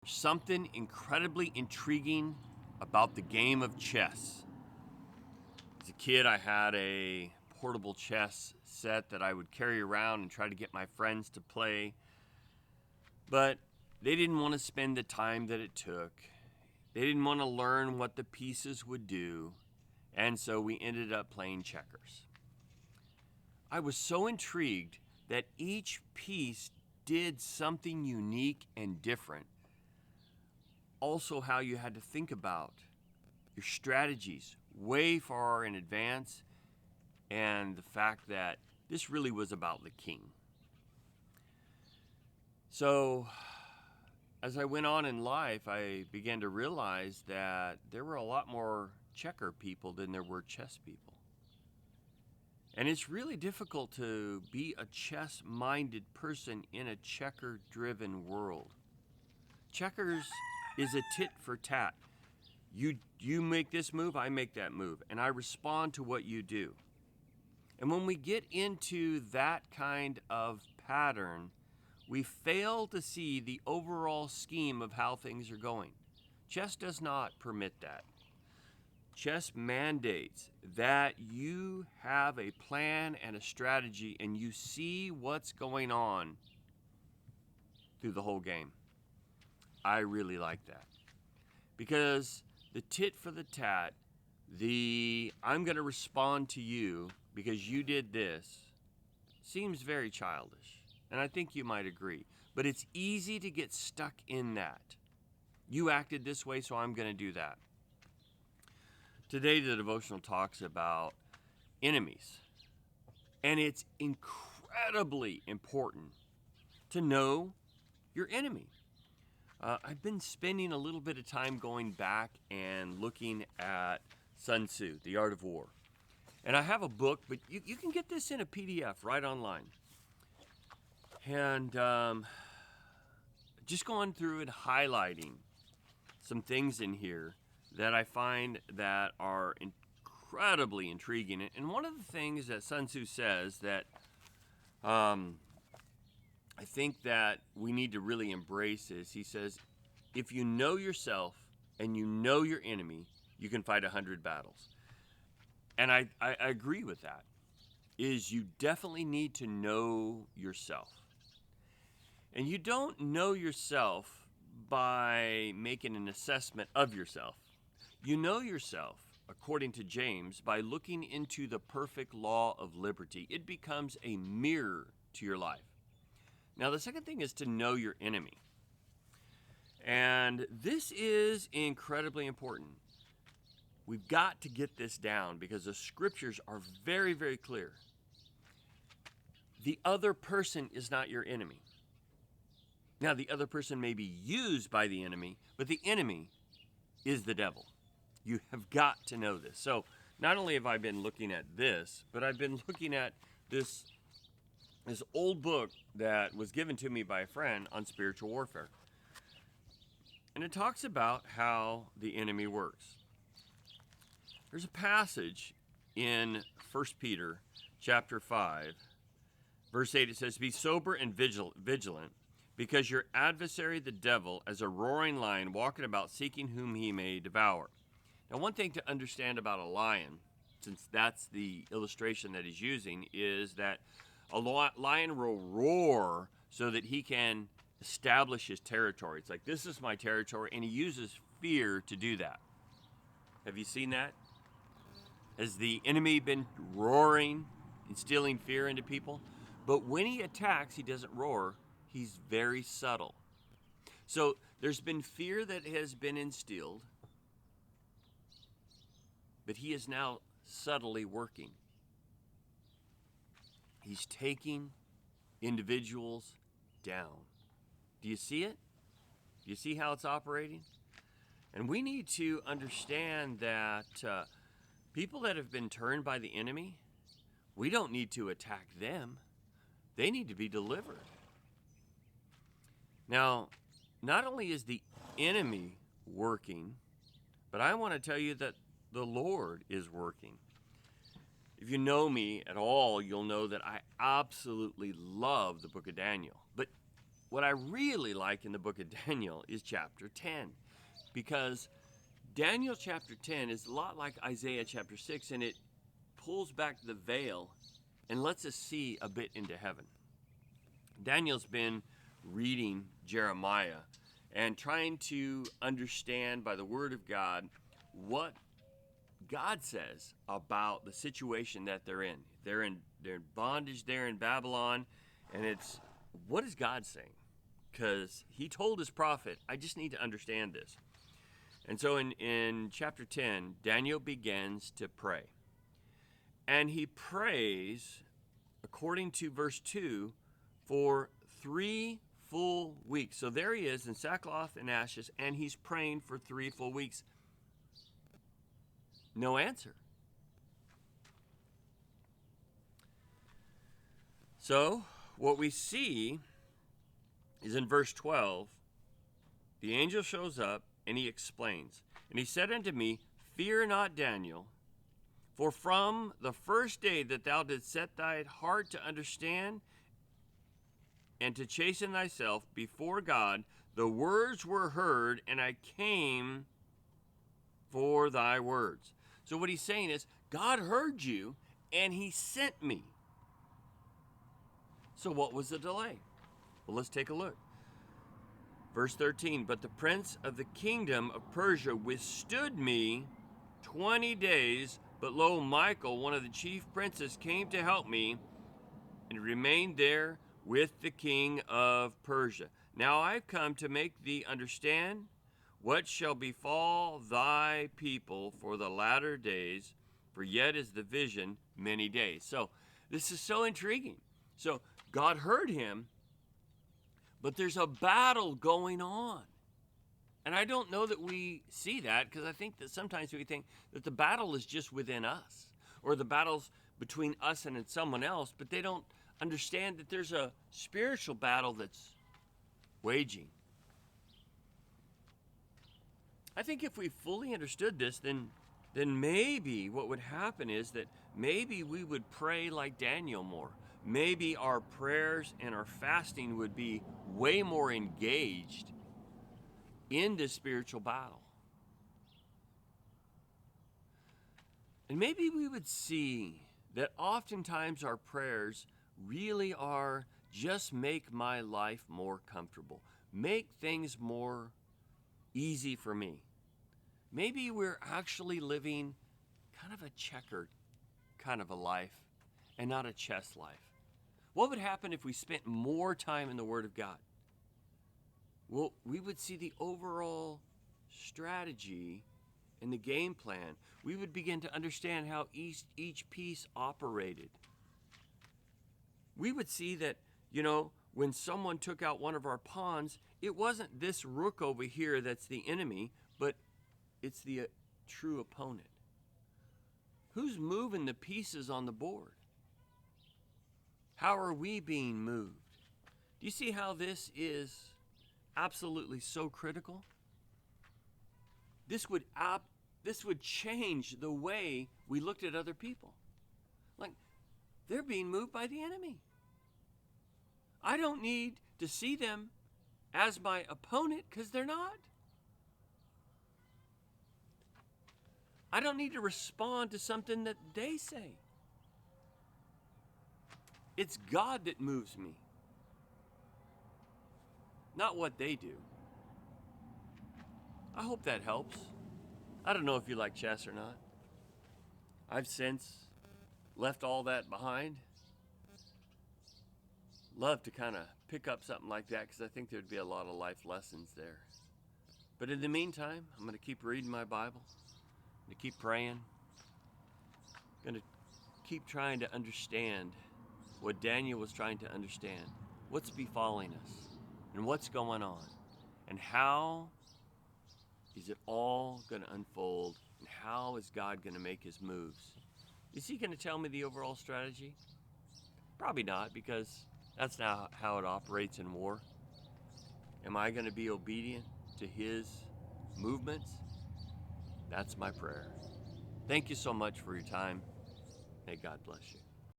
Something incredibly intriguing about the game of chess. As a kid, I had a portable chess set that I would carry around and try to get my friends to play, but they didn't want to spend the time that it took. They didn't want to learn what the pieces would do, and so we ended up playing checkers. I was so intrigued that each piece did something unique and different. Also, how you had to think about your strategies way far in advance, and the fact that this really was about the king. So, as I went on in life, I began to realize that there were a lot more checker people than there were chess people. And it's really difficult to be a chess-minded person in a checker-driven world. Checkers is a tit for tat. You make this move, I make that move, and I respond to what you do. And when we get into that kind of pattern, we fail to see the overall scheme of how things are going. Chess does not permit that. Chess mandates that you have a plan and a strategy and you see what's going on through the whole game. I really like that. Because the tit for the tat, I'm going to respond to you because you did this, seems very childish. And I think you might agree. But it's easy to get stuck in that. You acted this way, so I'm going to do that. Today, the devotional talks about enemies. And it's incredibly important to know your enemy. I've been spending a little bit of time going back and looking at Sun Tzu, The Art of War. And I have a book, but you can get this in a PDF right online. And just going through and highlighting some things in here that I find that are incredibly intriguing. And one of the things that Sun Tzu says that I think that we need to really embrace is, he says, if you know yourself and you know your enemy, you can fight 100 battles. And I agree with that, is you definitely need to know yourself. And you don't know yourself by making an assessment of yourself. You know yourself, according to James, by looking into the perfect law of liberty. It becomes a mirror to your life. Now, the second thing is to know your enemy. And this is incredibly important. We've got to get this down because the scriptures are very, very clear. The other person is not your enemy. Now, the other person may be used by the enemy, but the enemy is the devil. You have got to know this. So, not only have I been looking at this, but I've been looking at this old book that was given to me by a friend on spiritual warfare. And it talks about how the enemy works. There's a passage in 1 Peter chapter 5, verse 8. It says, be sober and vigilant, because your adversary the devil, as a roaring lion, walking about seeking whom he may devour. Now, one thing to understand about a lion, since that's the illustration that he's using, is that a lion will roar so that he can establish his territory. It's like, this is my territory, and he uses fear to do that. Have you seen that? Has the enemy been roaring, instilling fear into people? But when he attacks, he doesn't roar. He's very subtle. So there's been fear that has been instilled, but he is now subtly working. He's taking individuals down. Do you see it? Do you see how it's operating? And we need to understand that people that have been turned by the enemy, we don't need to attack them. They need to be delivered. Now, not only is the enemy working, but I want to tell you that the Lord is working. If you know me at all, you'll know that I absolutely love the book of Daniel. But what I really like in the book of Daniel is chapter 10, because Daniel chapter 10 is a lot like Isaiah chapter 6, and it pulls back the veil and lets us see a bit into heaven. Daniel's been reading Jeremiah and trying to understand by the word of God what God says about the situation that they're in. They're in bondage there in Babylon, and it's, what is God saying? Because he told his prophet, I just need to understand this. And so in chapter 10, Daniel begins to pray. And he prays, according to verse 2, for 3 full weeks. So there he is in sackcloth and ashes, and he's praying for 3 full weeks. No answer. So what we see is in verse 12, the angel shows up and he explains. And he said unto me, Fear not, Daniel, for from the first day that thou didst set thy heart to understand and to chasten thyself before God, the words were heard, and I came for thy words. So what he's saying is, God heard you, and he sent me. So what was the delay? Well, let's take a look. Verse 13, But the prince of the kingdom of Persia withstood me 20 days, but lo, Michael, one of the chief princes, came to help me, and remained there with the king of Persia. Now I've come to make thee understand what shall befall thy people for the latter days, for yet is the vision many days. So this is so intriguing. So God heard him, but there's a battle going on. And I don't know that we see that, because I think that sometimes we think that the battle is just within us, or the battle's between us and someone else, but they don't understand that there's a spiritual battle that's waging. I think if we fully understood this, then maybe what would happen is that maybe we would pray like Daniel more. Maybe our prayers and our fasting would be way more engaged in this spiritual battle. And maybe we would see that oftentimes our prayers really are just make my life more comfortable, make things more easy for me. Maybe we're actually living kind of a checkered kind of a life and not a chess life. What would happen if we spent more time in the Word of God? Well, we would see the overall strategy and the game plan. We would begin to understand how each piece operated. We would see that, when someone took out one of our pawns, it wasn't this rook over here that's the enemy, but it's the true opponent. Who's moving the pieces on the board? How are we being moved? Do you see how this is absolutely so critical? This would change the way we looked at other people. Like, they're being moved by the enemy. I don't need to see them as my opponent, because they're not. I don't need to respond to something that they say. It's God that moves me, not what they do. I hope that helps. I don't know if you like chess or not. I've since left all that behind. Love to kind of pick up something like that, because I think there'd be a lot of life lessons there. But in the meantime, I'm going to keep reading my Bible. I'm going to keep praying. I'm going to keep trying to understand what Daniel was trying to understand. What's befalling us and what's going on, and how is it all going to unfold, and how is God going to make his moves? Is he going to tell me the overall strategy? Probably not, because that's not how it operates in war. Am I going to be obedient to his movements? That's my prayer. Thank you so much for your time. May God bless you.